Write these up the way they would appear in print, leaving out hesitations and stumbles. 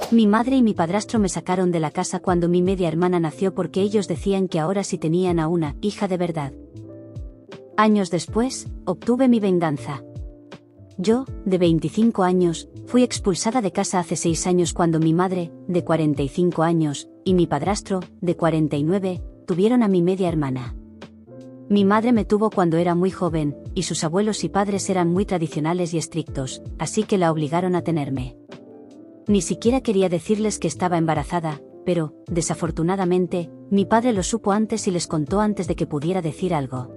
Mi madre y mi padrastro me sacaron de la casa cuando mi media hermana nació porque ellos decían que ahora sí tenían a una hija de verdad. Años después, obtuve mi venganza. Yo, de 25 años, fui expulsada de casa hace 6 años cuando mi madre, de 45 años, y mi padrastro, de 49, tuvieron a mi media hermana. Mi madre me tuvo cuando era muy joven, y sus abuelos y padres eran muy tradicionales y estrictos, así que la obligaron a tenerme. Ni siquiera quería decirles que estaba embarazada, pero, desafortunadamente, mi padre lo supo antes y les contó antes de que pudiera decir algo.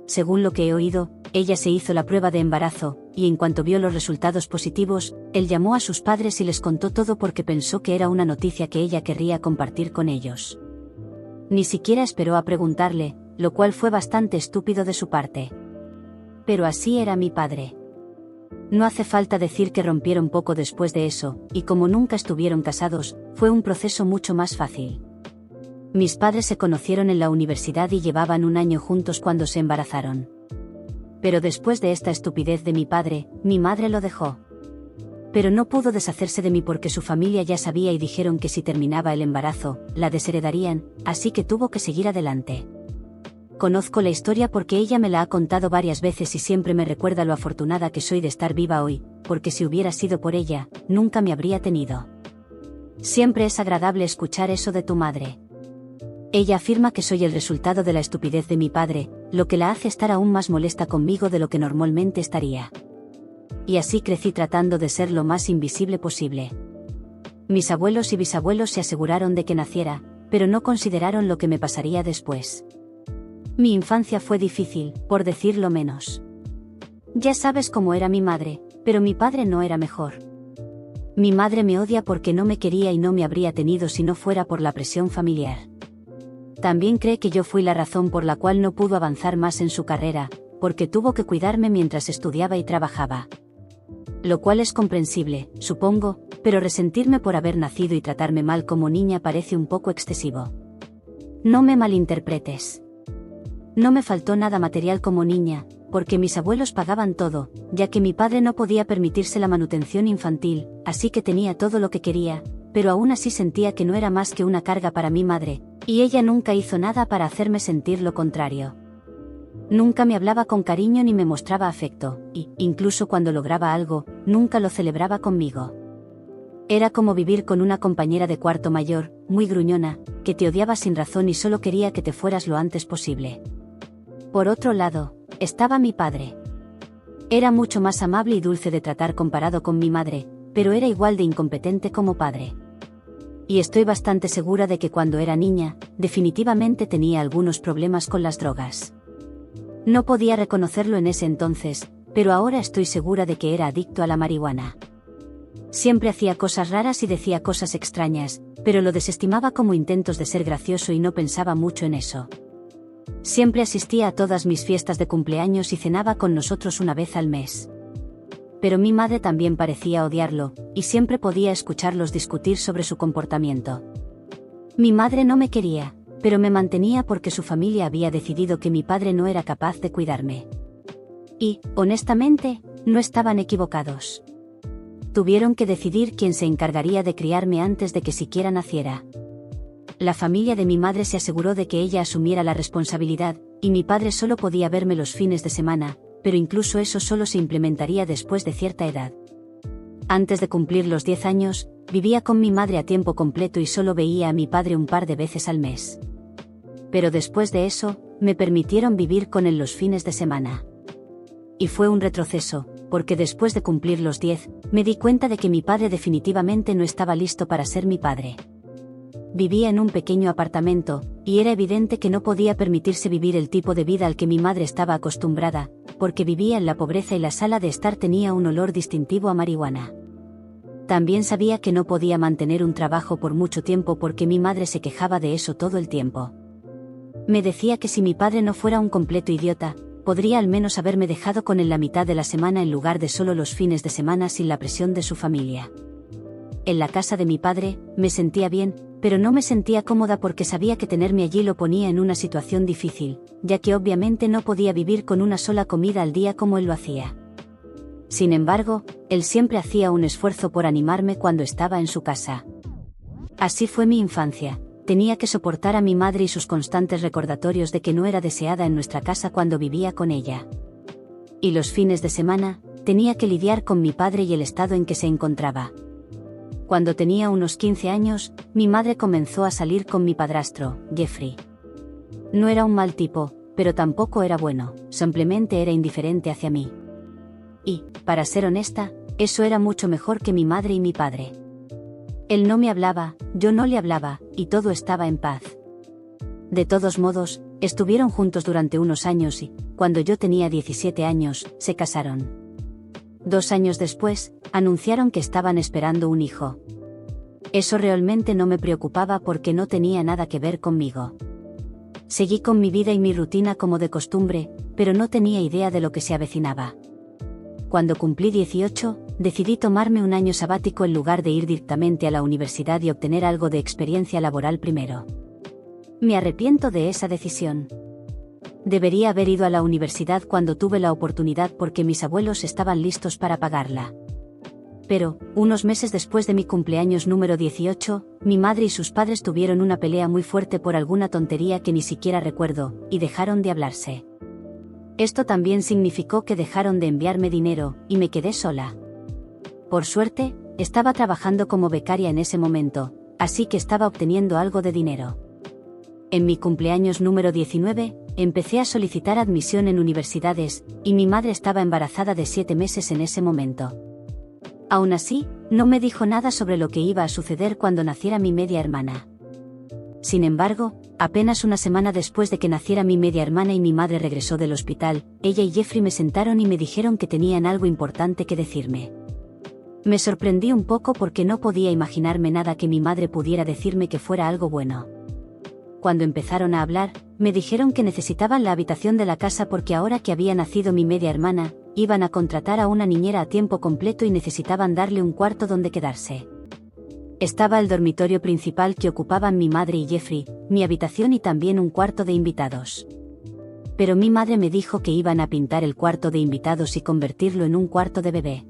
Según lo que he oído, ella se hizo la prueba de embarazo, y en cuanto vio los resultados positivos, él llamó a sus padres y les contó todo porque pensó que era una noticia que ella querría compartir con ellos. Ni siquiera esperó a preguntarle, lo cual fue bastante estúpido de su parte. Pero así era mi padre. No hace falta decir que rompieron poco después de eso, y como nunca estuvieron casados, fue un proceso mucho más fácil. Mis padres se conocieron en la universidad y llevaban 1 año juntos cuando se embarazaron. Pero después de esta estupidez de mi padre, mi madre lo dejó. Pero no pudo deshacerse de mí porque su familia ya sabía y dijeron que si terminaba el embarazo, la desheredarían, así que tuvo que seguir adelante. Conozco la historia porque ella me la ha contado varias veces y siempre me recuerda lo afortunada que soy de estar viva hoy, porque si hubiera sido por ella, nunca me habría tenido. Siempre es agradable escuchar eso de tu madre. Ella afirma que soy el resultado de la estupidez de mi padre, lo que la hace estar aún más molesta conmigo de lo que normalmente estaría. Y así crecí tratando de ser lo más invisible posible. Mis abuelos y bisabuelos se aseguraron de que naciera, pero no consideraron lo que me pasaría después. Mi infancia fue difícil, por decirlo menos. Ya sabes cómo era mi madre, pero mi padre no era mejor. Mi madre me odia porque no me quería y no me habría tenido si no fuera por la presión familiar. También cree que yo fui la razón por la cual no pudo avanzar más en su carrera, porque tuvo que cuidarme mientras estudiaba y trabajaba. Lo cual es comprensible, supongo, pero resentirme por haber nacido y tratarme mal como niña parece un poco excesivo. No me malinterpretes. No me faltó nada material como niña, porque mis abuelos pagaban todo, ya que mi padre no podía permitirse la manutención infantil, así que tenía todo lo que quería, pero aún así sentía que no era más que una carga para mi madre, y ella nunca hizo nada para hacerme sentir lo contrario. Nunca me hablaba con cariño ni me mostraba afecto, y, incluso cuando lograba algo, nunca lo celebraba conmigo. Era como vivir con una compañera de cuarto mayor, muy gruñona, que te odiaba sin razón y solo quería que te fueras lo antes posible. Por otro lado, estaba mi padre. Era mucho más amable y dulce de tratar comparado con mi madre, pero era igual de incompetente como padre. Y estoy bastante segura de que cuando era niña, definitivamente tenía algunos problemas con las drogas. No podía reconocerlo en ese entonces, pero ahora estoy segura de que era adicto a la marihuana. Siempre hacía cosas raras y decía cosas extrañas, pero lo desestimaba como intentos de ser gracioso y no pensaba mucho en eso. Siempre asistía a todas mis fiestas de cumpleaños y cenaba con nosotros una vez al mes. Pero mi madre también parecía odiarlo, y siempre podía escucharlos discutir sobre su comportamiento. Mi madre no me quería, pero me mantenía porque su familia había decidido que mi padre no era capaz de cuidarme. Y, honestamente, no estaban equivocados. Tuvieron que decidir quién se encargaría de criarme antes de que siquiera naciera. La familia de mi madre se aseguró de que ella asumiera la responsabilidad, y mi padre solo podía verme los fines de semana, pero incluso eso solo se implementaría después de cierta edad. Antes de cumplir los 10 años, vivía con mi madre a tiempo completo y solo veía a mi padre un par de veces al mes. Pero después de eso, me permitieron vivir con él los fines de semana. Y fue un retroceso, porque después de cumplir los 10, me di cuenta de que mi padre definitivamente no estaba listo para ser mi padre. Vivía en un pequeño apartamento, y era evidente que no podía permitirse vivir el tipo de vida al que mi madre estaba acostumbrada, porque vivía en la pobreza y la sala de estar tenía un olor distintivo a marihuana. También sabía que no podía mantener un trabajo por mucho tiempo porque mi madre se quejaba de eso todo el tiempo. Me decía que si mi padre no fuera un completo idiota, podría al menos haberme dejado con él la mitad de la semana en lugar de solo los fines de semana sin la presión de su familia. En la casa de mi padre, me sentía bien, pero no me sentía cómoda porque sabía que tenerme allí lo ponía en una situación difícil, ya que obviamente no podía vivir con una sola comida al día como él lo hacía. Sin embargo, él siempre hacía un esfuerzo por animarme cuando estaba en su casa. Así fue mi infancia. Tenía que soportar a mi madre y sus constantes recordatorios de que no era deseada en nuestra casa cuando vivía con ella. Y los fines de semana, tenía que lidiar con mi padre y el estado en que se encontraba. Cuando tenía unos 15 años, mi madre comenzó a salir con mi padrastro, Jeffrey. No era un mal tipo, pero tampoco era bueno, simplemente era indiferente hacia mí. Y, para ser honesta, eso era mucho mejor que mi madre y mi padre. Él no me hablaba, yo no le hablaba, y todo estaba en paz. De todos modos, estuvieron juntos durante unos años y, cuando yo tenía 17 años, se casaron. 2 años después, anunciaron que estaban esperando un hijo. Eso realmente no me preocupaba porque no tenía nada que ver conmigo. Seguí con mi vida y mi rutina como de costumbre, pero no tenía idea de lo que se avecinaba. Cuando cumplí 18, decidí tomarme un año sabático en lugar de ir directamente a la universidad y obtener algo de experiencia laboral primero. Me arrepiento de esa decisión. Debería haber ido a la universidad cuando tuve la oportunidad porque mis abuelos estaban listos para pagarla. Pero, unos meses después de mi cumpleaños número 18, mi madre y sus padres tuvieron una pelea muy fuerte por alguna tontería que ni siquiera recuerdo, y dejaron de hablarse. Esto también significó que dejaron de enviarme dinero, y me quedé sola. Por suerte, estaba trabajando como becaria en ese momento, así que estaba obteniendo algo de dinero. En mi cumpleaños número 19, empecé a solicitar admisión en universidades, y mi madre estaba embarazada de 7 meses en ese momento. Aún así, no me dijo nada sobre lo que iba a suceder cuando naciera mi media hermana. Sin embargo, apenas una semana después de que naciera mi media hermana y mi madre regresó del hospital, ella y Jeffrey me sentaron y me dijeron que tenían algo importante que decirme. Me sorprendí un poco porque no podía imaginarme nada que mi madre pudiera decirme que fuera algo bueno. Cuando empezaron a hablar, me dijeron que necesitaban la habitación de la casa porque ahora que había nacido mi media hermana, iban a contratar a una niñera a tiempo completo y necesitaban darle un cuarto donde quedarse. Estaba el dormitorio principal que ocupaban mi madre y Jeffrey, mi habitación y también un cuarto de invitados. Pero mi madre me dijo que iban a pintar el cuarto de invitados y convertirlo en un cuarto de bebé.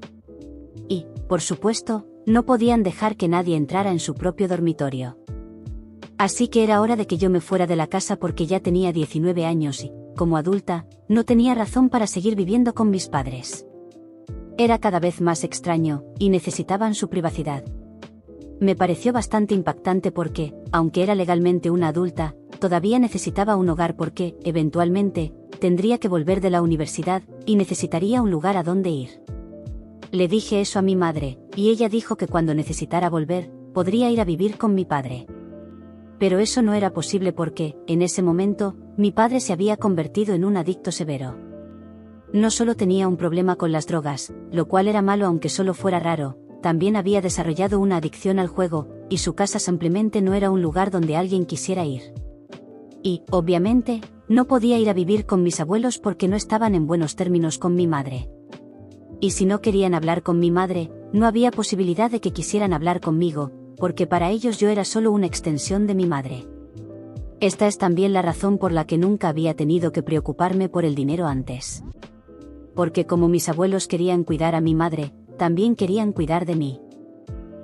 Y, por supuesto, no podían dejar que nadie entrara en su propio dormitorio. Así que era hora de que yo me fuera de la casa porque ya tenía 19 años y, como adulta, no tenía razón para seguir viviendo con mis padres. Era cada vez más extraño, y necesitaban su privacidad. Me pareció bastante impactante porque, aunque era legalmente una adulta, todavía necesitaba un hogar porque, eventualmente, tendría que volver de la universidad, y necesitaría un lugar a donde ir. Le dije eso a mi madre, y ella dijo que cuando necesitara volver, podría ir a vivir con mi padre. Pero eso no era posible porque, en ese momento, mi padre se había convertido en un adicto severo. No solo tenía un problema con las drogas, lo cual era malo aunque solo fuera raro, también había desarrollado una adicción al juego, y su casa simplemente no era un lugar donde alguien quisiera ir. Y, obviamente, no podía ir a vivir con mis abuelos porque no estaban en buenos términos con mi madre. Y si no querían hablar con mi madre, no había posibilidad de que quisieran hablar conmigo, porque para ellos yo era solo una extensión de mi madre. Esta es también la razón por la que nunca había tenido que preocuparme por el dinero antes. Porque como mis abuelos querían cuidar a mi madre, también querían cuidar de mí.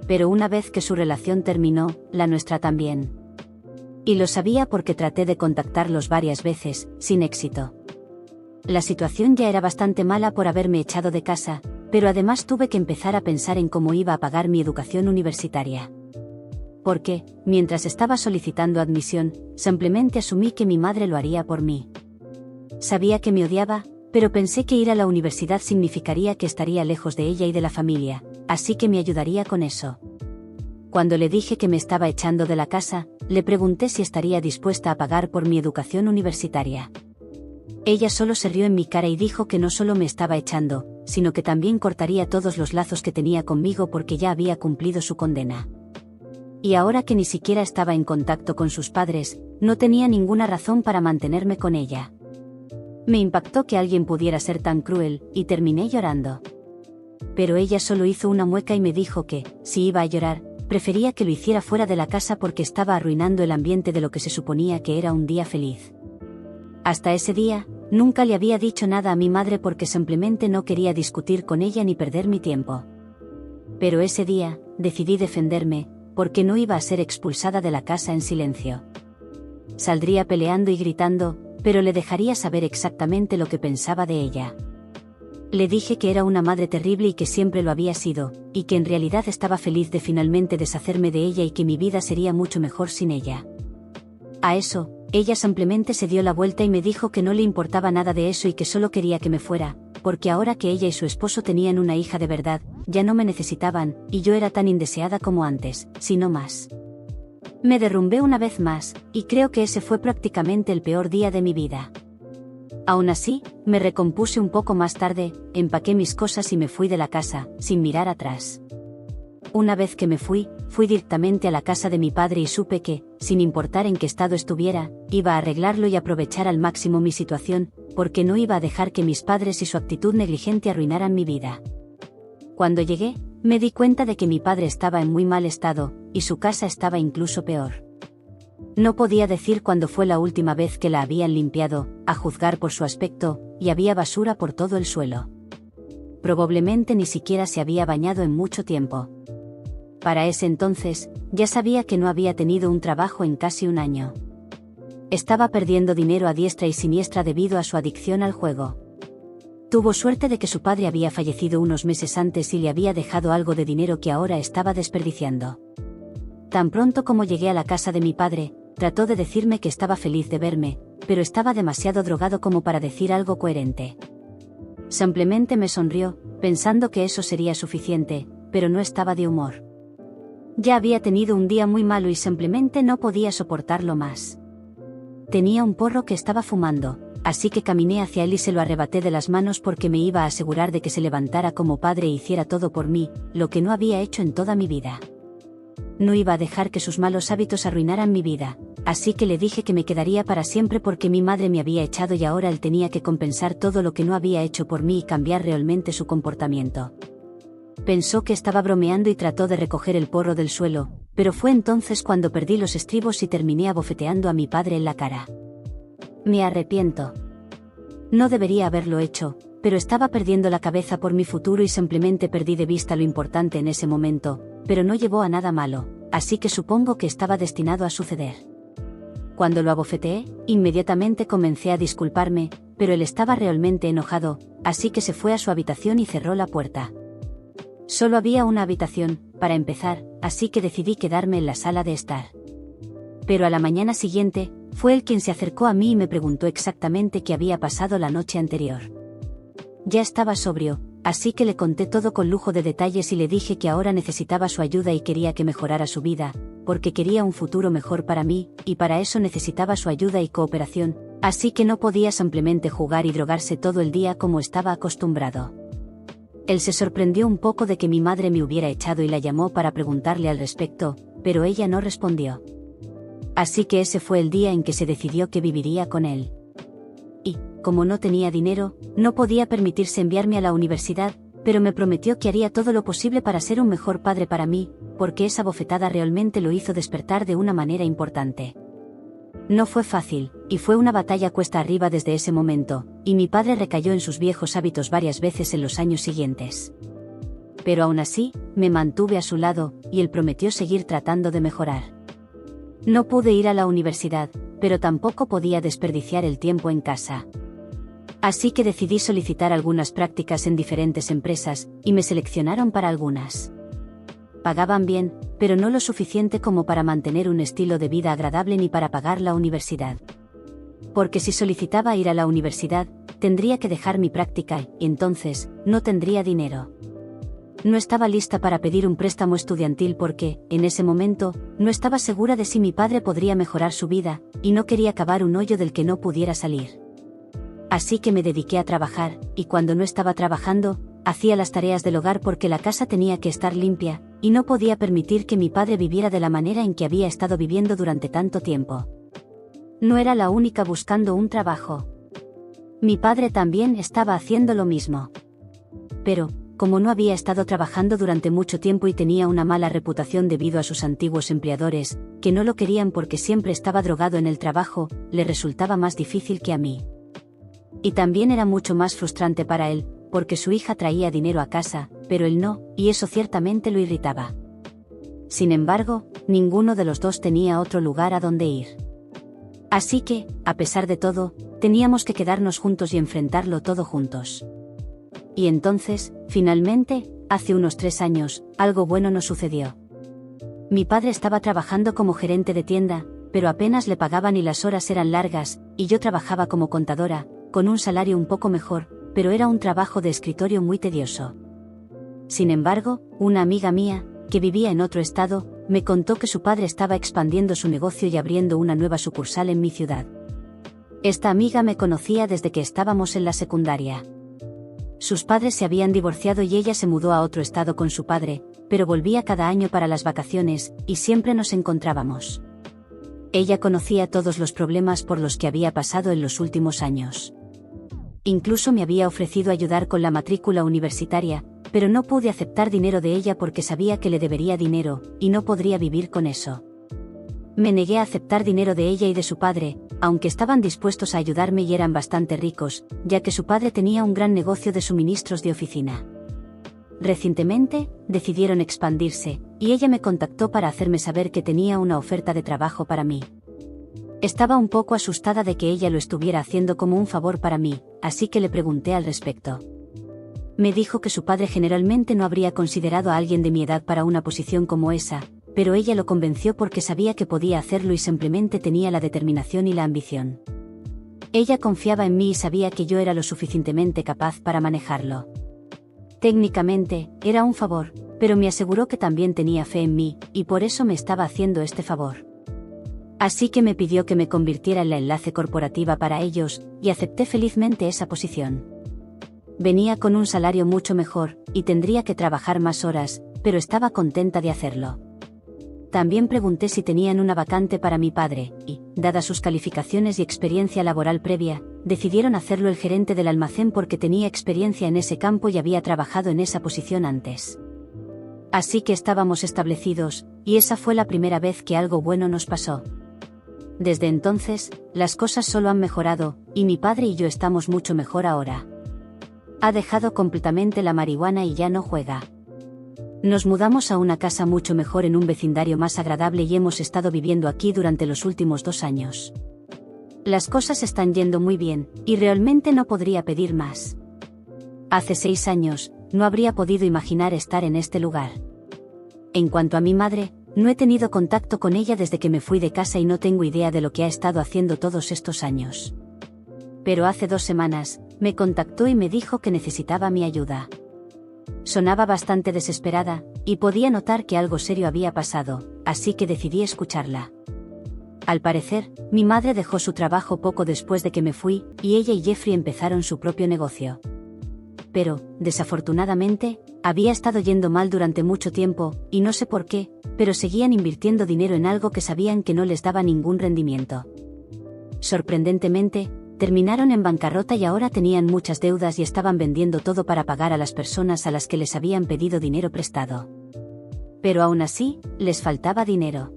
Pero una vez que su relación terminó, la nuestra también. Y lo sabía porque traté de contactarlos varias veces, sin éxito. La situación ya era bastante mala por haberme echado de casa, pero además tuve que empezar a pensar en cómo iba a pagar mi educación universitaria. Porque, mientras estaba solicitando admisión, simplemente asumí que mi madre lo haría por mí. Sabía que me odiaba, pero pensé que ir a la universidad significaría que estaría lejos de ella y de la familia, así que me ayudaría con eso. Cuando le dije que me estaba echando de la casa, le pregunté si estaría dispuesta a pagar por mi educación universitaria. Ella solo se rió en mi cara y dijo que no solo me estaba echando, sino que también cortaría todos los lazos que tenía conmigo porque ya había cumplido su condena. Y ahora que ni siquiera estaba en contacto con sus padres, no tenía ninguna razón para mantenerme con ella. Me impactó que alguien pudiera ser tan cruel, y terminé llorando. Pero ella solo hizo una mueca y me dijo que, si iba a llorar, prefería que lo hiciera fuera de la casa porque estaba arruinando el ambiente de lo que se suponía que era un día feliz. Hasta ese día, Nunca le había dicho nada a mi madre porque simplemente no quería discutir con ella ni perder mi tiempo. Pero ese día, decidí defenderme, porque no iba a ser expulsada de la casa en silencio. Saldría peleando y gritando, pero le dejaría saber exactamente lo que pensaba de ella. Le dije que era una madre terrible y que siempre lo había sido, y que en realidad estaba feliz de finalmente deshacerme de ella y que mi vida sería mucho mejor sin ella. A eso, ella simplemente se dio la vuelta y me dijo que no le importaba nada de eso y que solo quería que me fuera, porque ahora que ella y su esposo tenían una hija de verdad, ya no me necesitaban, y yo era tan indeseada como antes, si no más. Me derrumbé una vez más, y creo que ese fue prácticamente el peor día de mi vida. Aún así, me recompuse un poco más tarde, empaqué mis cosas y me fui de la casa, sin mirar atrás. Una vez que me fui directamente a la casa de mi padre y supe que, sin importar en qué estado estuviera, iba a arreglarlo y aprovechar al máximo mi situación, porque no iba a dejar que mis padres y su actitud negligente arruinaran mi vida. Cuando llegué, me di cuenta de que mi padre estaba en muy mal estado, y su casa estaba incluso peor. No podía decir cuándo fue la última vez que la habían limpiado, a juzgar por su aspecto, y había basura por todo el suelo. Probablemente ni siquiera se había bañado en mucho tiempo. Para ese entonces, ya sabía que no había tenido un trabajo en casi un año. Estaba perdiendo dinero a diestra y siniestra debido a su adicción al juego. Tuvo suerte de que su padre había fallecido unos meses antes y le había dejado algo de dinero que ahora estaba desperdiciando. Tan pronto como llegué a la casa de mi padre, trató de decirme que estaba feliz de verme, pero estaba demasiado drogado como para decir algo coherente. Simplemente me sonrió, pensando que eso sería suficiente, pero no estaba de humor. Ya había tenido un día muy malo y simplemente no podía soportarlo más. Tenía un porro que estaba fumando, así que caminé hacia él y se lo arrebaté de las manos porque me iba a asegurar de que se levantara como padre e hiciera todo por mí, lo que no había hecho en toda mi vida. No iba a dejar que sus malos hábitos arruinaran mi vida, así que le dije que me quedaría para siempre porque mi madre me había echado y ahora él tenía que compensar todo lo que no había hecho por mí y cambiar realmente su comportamiento. Pensó que estaba bromeando y trató de recoger el porro del suelo, pero fue entonces cuando perdí los estribos y terminé abofeteando a mi padre en la cara. Me arrepiento. No debería haberlo hecho, pero estaba perdiendo la cabeza por mi futuro y simplemente perdí de vista lo importante en ese momento, pero no llevó a nada malo, así que supongo que estaba destinado a suceder. Cuando lo abofeteé, inmediatamente comencé a disculparme, pero él estaba realmente enojado, así que se fue a su habitación y cerró la puerta. Solo había una habitación, para empezar, así que decidí quedarme en la sala de estar. Pero a la mañana siguiente, fue él quien se acercó a mí y me preguntó exactamente qué había pasado la noche anterior. Ya estaba sobrio, así que le conté todo con lujo de detalles y le dije que ahora necesitaba su ayuda y quería que mejorara su vida, porque quería un futuro mejor para mí, y para eso necesitaba su ayuda y cooperación, así que no podía simplemente jugar y drogarse todo el día como estaba acostumbrado. Él se sorprendió un poco de que mi madre me hubiera echado y la llamó para preguntarle al respecto, pero ella no respondió. Así que ese fue el día en que se decidió que viviría con él. Y, como no tenía dinero, no podía permitirse enviarme a la universidad, pero me prometió que haría todo lo posible para ser un mejor padre para mí, porque esa bofetada realmente lo hizo despertar de una manera importante. No fue fácil, y fue una batalla cuesta arriba desde ese momento, y mi padre recayó en sus viejos hábitos varias veces en los años siguientes. Pero aún así, me mantuve a su lado, y él prometió seguir tratando de mejorar. No pude ir a la universidad, pero tampoco podía desperdiciar el tiempo en casa. Así que decidí solicitar algunas prácticas en diferentes empresas, y me seleccionaron para algunas. Pagaban bien, pero no lo suficiente como para mantener un estilo de vida agradable ni para pagar la universidad. Porque si solicitaba ir a la universidad, tendría que dejar mi práctica y, entonces, no tendría dinero. No estaba lista para pedir un préstamo estudiantil porque, en ese momento, no estaba segura de si mi padre podría mejorar su vida, y no quería cavar un hoyo del que no pudiera salir. Así que me dediqué a trabajar, y cuando no estaba trabajando, hacía las tareas del hogar porque la casa tenía que estar limpia, y no podía permitir que mi padre viviera de la manera en que había estado viviendo durante tanto tiempo. No era la única buscando un trabajo. Mi padre también estaba haciendo lo mismo. Pero, como no había estado trabajando durante mucho tiempo y tenía una mala reputación debido a sus antiguos empleadores, que no lo querían porque siempre estaba drogado en el trabajo, le resultaba más difícil que a mí. Y también era mucho más frustrante para él, porque su hija traía dinero a casa, pero él no, y eso ciertamente lo irritaba. Sin embargo, ninguno de los dos tenía otro lugar a donde ir. Así que, a pesar de todo, teníamos que quedarnos juntos y enfrentarlo todo juntos. Y entonces, finalmente, hace unos 3 años, algo bueno nos sucedió. Mi padre estaba trabajando como gerente de tienda, pero apenas le pagaban y las horas eran largas, y yo trabajaba como contadora, con un salario un poco mejor, pero era un trabajo de escritorio muy tedioso. Sin embargo, una amiga mía, que vivía en otro estado, me contó que su padre estaba expandiendo su negocio y abriendo una nueva sucursal en mi ciudad. Esta amiga me conocía desde que estábamos en la secundaria. Sus padres se habían divorciado y ella se mudó a otro estado con su padre, pero volvía cada año para las vacaciones, y siempre nos encontrábamos. Ella conocía todos los problemas por los que había pasado en los últimos años. Incluso me había ofrecido ayudar con la matrícula universitaria, pero no pude aceptar dinero de ella porque sabía que le debería dinero, y no podría vivir con eso. Me negué a aceptar dinero de ella y de su padre, aunque estaban dispuestos a ayudarme y eran bastante ricos, ya que su padre tenía un gran negocio de suministros de oficina. Recientemente, decidieron expandirse, y ella me contactó para hacerme saber que tenía una oferta de trabajo para mí. Estaba un poco asustada de que ella lo estuviera haciendo como un favor para mí, así que le pregunté al respecto. Me dijo que su padre generalmente no habría considerado a alguien de mi edad para una posición como esa, pero ella lo convenció porque sabía que podía hacerlo y simplemente tenía la determinación y la ambición. Ella confiaba en mí y sabía que yo era lo suficientemente capaz para manejarlo. Técnicamente, era un favor, pero me aseguró que también tenía fe en mí, y por eso me estaba haciendo este favor. Así que me pidió que me convirtiera en la enlace corporativa para ellos, y acepté felizmente esa posición. Venía con un salario mucho mejor, y tendría que trabajar más horas, pero estaba contenta de hacerlo. También pregunté si tenían una vacante para mi padre, y, dadas sus calificaciones y experiencia laboral previa, decidieron hacerlo el gerente del almacén porque tenía experiencia en ese campo y había trabajado en esa posición antes. Así que estábamos establecidos, y esa fue la primera vez que algo bueno nos pasó. Desde entonces, las cosas solo han mejorado, y mi padre y yo estamos mucho mejor ahora. Ha dejado completamente la marihuana y ya no juega. Nos mudamos a una casa mucho mejor en un vecindario más agradable y hemos estado viviendo aquí durante los últimos 2 años. Las cosas están yendo muy bien, y realmente no podría pedir más. Hace 6 años, no habría podido imaginar estar en este lugar. En cuanto a mi madre, no he tenido contacto con ella desde que me fui de casa y no tengo idea de lo que ha estado haciendo todos estos años. Pero hace 2 semanas, me contactó y me dijo que necesitaba mi ayuda. Sonaba bastante desesperada, y podía notar que algo serio había pasado, así que decidí escucharla. Al parecer, mi madre dejó su trabajo poco después de que me fui, y ella y Jeffrey empezaron su propio negocio. Pero, desafortunadamente, había estado yendo mal durante mucho tiempo, y no sé por qué, pero seguían invirtiendo dinero en algo que sabían que no les daba ningún rendimiento. Sorprendentemente, terminaron en bancarrota y ahora tenían muchas deudas y estaban vendiendo todo para pagar a las personas a las que les habían pedido dinero prestado. Pero aún así, les faltaba dinero.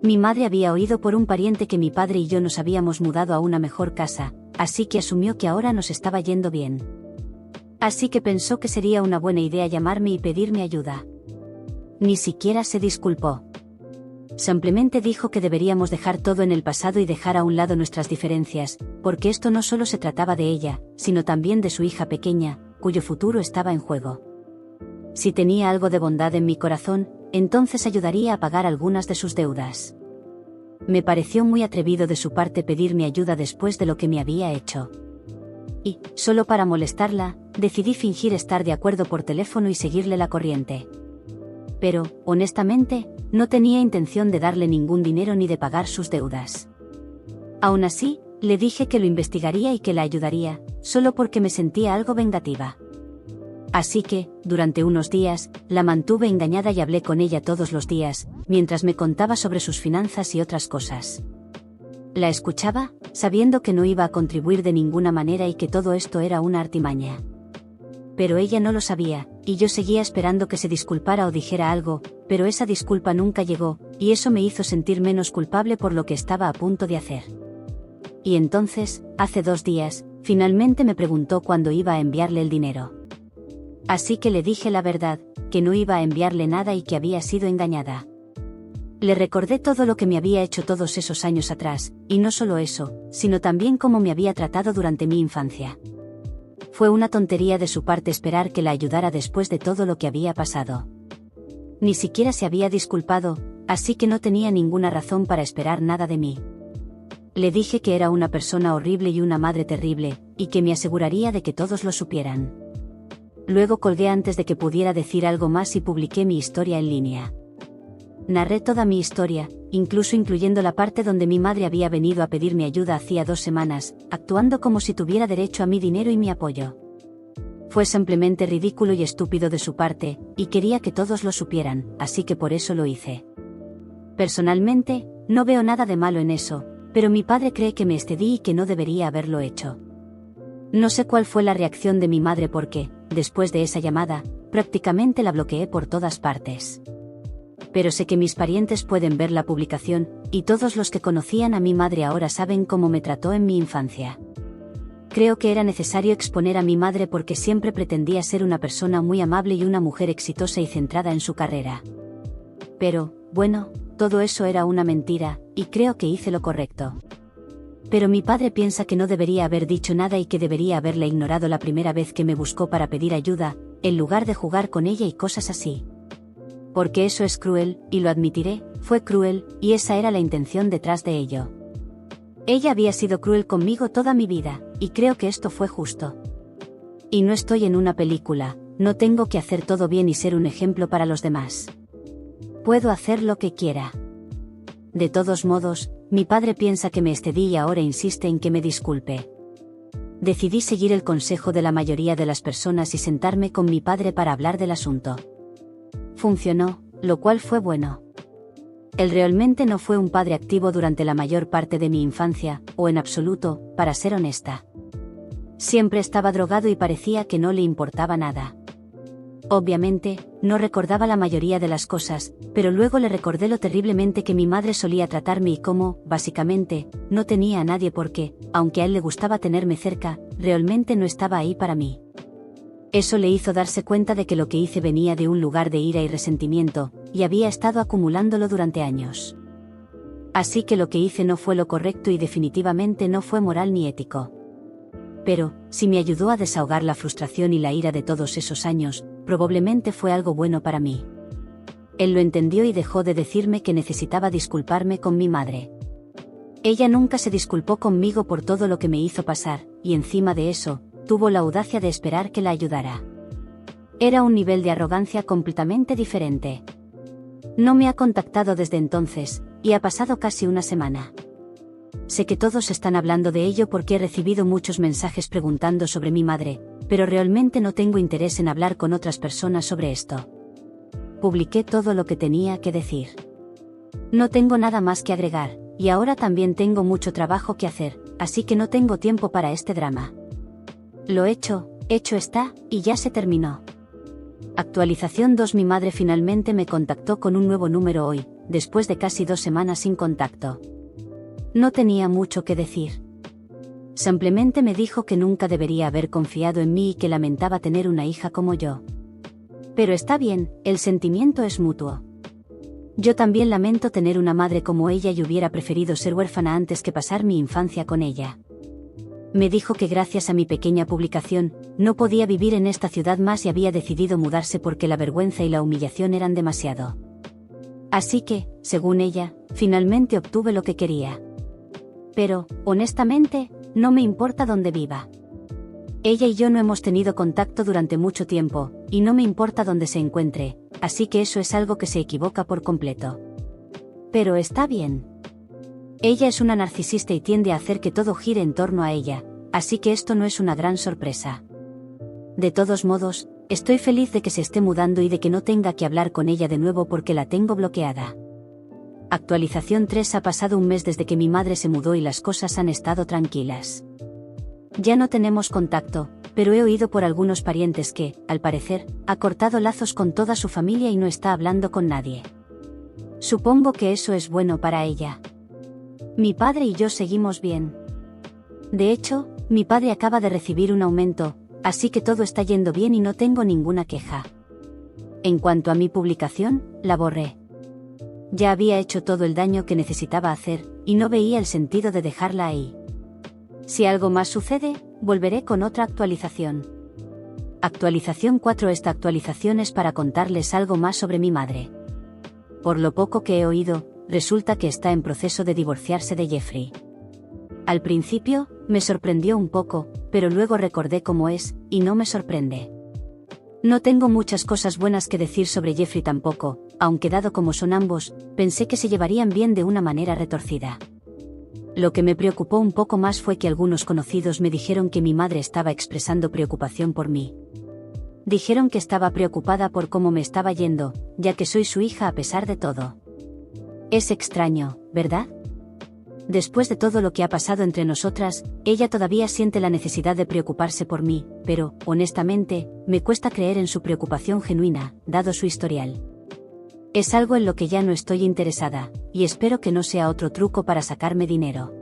Mi madre había oído por un pariente que mi padre y yo nos habíamos mudado a una mejor casa, así que asumió que ahora nos estaba yendo bien. Así que pensó que sería una buena idea llamarme y pedirme ayuda. Ni siquiera se disculpó. Simplemente dijo que deberíamos dejar todo en el pasado y dejar a un lado nuestras diferencias, porque esto no solo se trataba de ella, sino también de su hija pequeña, cuyo futuro estaba en juego. Si tenía algo de bondad en mi corazón, entonces ayudaría a pagar algunas de sus deudas. Me pareció muy atrevido de su parte pedirme ayuda después de lo que me había hecho. Y, solo para molestarla, decidí fingir estar de acuerdo por teléfono y seguirle la corriente. Pero, honestamente, no tenía intención de darle ningún dinero ni de pagar sus deudas. Aún así, le dije que lo investigaría y que la ayudaría, solo porque me sentía algo vengativa. Así que, durante unos días, la mantuve engañada y hablé con ella todos los días, mientras me contaba sobre sus finanzas y otras cosas. La escuchaba, sabiendo que no iba a contribuir de ninguna manera y que todo esto era una artimaña. Pero ella no lo sabía, y yo seguía esperando que se disculpara o dijera algo, pero esa disculpa nunca llegó, y eso me hizo sentir menos culpable por lo que estaba a punto de hacer. Y entonces, hace 2 días, Finalmente me preguntó cuándo iba a enviarle el dinero. Así que le dije la verdad, que no iba a enviarle nada y que había sido engañada. Le recordé todo lo que me había hecho todos esos años atrás, y no solo eso, sino también cómo me había tratado durante mi infancia. Fue una tontería de su parte esperar que la ayudara después de todo lo que había pasado. Ni siquiera se había disculpado, así que no tenía ninguna razón para esperar nada de mí. Le dije que era una persona horrible y una madre terrible, y que me aseguraría de que todos lo supieran. Luego colgué antes de que pudiera decir algo más y publiqué mi historia en línea. Narré toda mi historia, incluso incluyendo la parte donde mi madre había venido a pedirme ayuda hacía 2 semanas, actuando como si tuviera derecho a mi dinero y mi apoyo. Fue simplemente ridículo y estúpido de su parte, y quería que todos lo supieran, así que por eso lo hice. Personalmente, no veo nada de malo en eso, pero mi padre cree que me excedí y que no debería haberlo hecho. No sé cuál fue la reacción de mi madre porque, después de esa llamada, prácticamente la bloqueé por todas partes. Pero sé que mis parientes pueden ver la publicación, y todos los que conocían a mi madre ahora saben cómo me trató en mi infancia. Creo que era necesario exponer a mi madre porque siempre pretendía ser una persona muy amable y una mujer exitosa y centrada en su carrera. Pero, bueno, todo eso era una mentira, y creo que hice lo correcto. Pero mi padre piensa que no debería haber dicho nada y que debería haberle ignorado la primera vez que me buscó para pedir ayuda, en lugar de jugar con ella y cosas así. Porque eso es cruel, y lo admitiré, fue cruel, y esa era la intención detrás de ello. Ella había sido cruel conmigo toda mi vida, y creo que esto fue justo. Y no estoy en una película, no tengo que hacer todo bien y ser un ejemplo para los demás. Puedo hacer lo que quiera. De todos modos, mi padre piensa que me excedí y ahora insiste en que me disculpe. Decidí seguir el consejo de la mayoría de las personas y sentarme con mi padre para hablar del asunto. Funcionó, lo cual fue bueno. Él realmente no fue un padre activo durante la mayor parte de mi infancia, o en absoluto, para ser honesta. Siempre estaba drogado y parecía que no le importaba nada. Obviamente, no recordaba la mayoría de las cosas, pero luego le recordé lo terriblemente que mi madre solía tratarme y cómo, básicamente, no tenía a nadie porque, aunque a él le gustaba tenerme cerca, realmente no estaba ahí para mí. Eso le hizo darse cuenta de que lo que hice venía de un lugar de ira y resentimiento, y había estado acumulándolo durante años. Así que lo que hice no fue lo correcto y definitivamente no fue moral ni ético. Pero, si me ayudó a desahogar la frustración y la ira de todos esos años, probablemente fue algo bueno para mí. Él lo entendió y dejó de decirme que necesitaba disculparme con mi madre. Ella nunca se disculpó conmigo por todo lo que me hizo pasar, y encima de eso, tuvo la audacia de esperar que la ayudara. Era un nivel de arrogancia completamente diferente. No me ha contactado desde entonces, y ha pasado casi una semana. Sé que todos están hablando de ello porque he recibido muchos mensajes preguntando sobre mi madre, pero realmente no tengo interés en hablar con otras personas sobre esto. Publiqué todo lo que tenía que decir. No tengo nada más que agregar, y ahora también tengo mucho trabajo que hacer, así que no tengo tiempo para este drama. Lo hecho está, y ya se terminó. Actualización 2. Mi madre finalmente me contactó con un nuevo número hoy, después de casi 2 semanas sin contacto. No tenía mucho que decir. Simplemente me dijo que nunca debería haber confiado en mí y que lamentaba tener una hija como yo. Pero está bien, el sentimiento es mutuo. Yo también lamento tener una madre como ella y hubiera preferido ser huérfana antes que pasar mi infancia con ella. Me dijo que gracias a mi pequeña publicación, no podía vivir en esta ciudad más y había decidido mudarse porque la vergüenza y la humillación eran demasiado. Así que, según ella, finalmente obtuve lo que quería. Pero, honestamente, no me importa dónde viva. Ella y yo no hemos tenido contacto durante mucho tiempo, y no me importa dónde se encuentre, así que eso es algo que se equivoca por completo. Pero está bien. Ella es una narcisista y tiende a hacer que todo gire en torno a ella, así que esto no es una gran sorpresa. De todos modos, estoy feliz de que se esté mudando y de que no tenga que hablar con ella de nuevo porque la tengo bloqueada. Actualización 3. Ha pasado un mes desde que mi madre se mudó y las cosas han estado tranquilas. Ya no tenemos contacto, pero he oído por algunos parientes que, al parecer, ha cortado lazos con toda su familia y no está hablando con nadie. Supongo que eso es bueno para ella. Mi padre y yo seguimos bien. De hecho, Mi padre acaba de recibir un aumento, así que todo está yendo bien y no tengo ninguna queja. En cuanto a mi publicación, la borré. Ya había hecho todo el daño que necesitaba hacer, y no veía el sentido de dejarla ahí. Si algo más sucede, volveré con otra actualización. Actualización 4. Esta actualización es para contarles algo más sobre mi madre. Por lo poco que he oído, resulta que está en proceso de divorciarse de Jeffrey. Al principio, me sorprendió un poco, pero luego recordé cómo es, y no me sorprende. No tengo muchas cosas buenas que decir sobre Jeffrey tampoco, aunque dado como son ambos, pensé que se llevarían bien de una manera retorcida. Lo que me preocupó un poco más fue que algunos conocidos me dijeron que mi madre estaba expresando preocupación por mí. Dijeron que estaba preocupada por cómo me estaba yendo, ya que soy su hija a pesar de todo. Es extraño, ¿verdad? Después de todo lo que ha pasado entre nosotras, ella todavía siente la necesidad de preocuparse por mí, pero, honestamente, me cuesta creer en su preocupación genuina, dado su historial. Es algo en lo que ya no estoy interesada, y espero que no sea otro truco para sacarme dinero.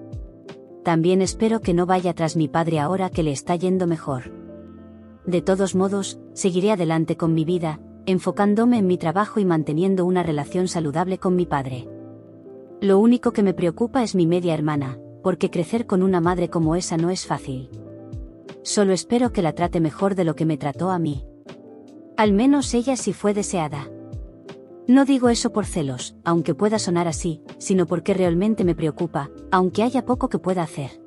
También espero que no vaya tras mi padre ahora que le está yendo mejor. De todos modos, seguiré adelante con mi vida, enfocándome en mi trabajo y manteniendo una relación saludable con mi padre. Lo único que me preocupa es mi media hermana, porque crecer con una madre como esa no es fácil. Solo espero que la trate mejor de lo que me trató a mí. Al menos ella sí fue deseada. No digo eso por celos, aunque pueda sonar así, sino porque realmente me preocupa, aunque haya poco que pueda hacer.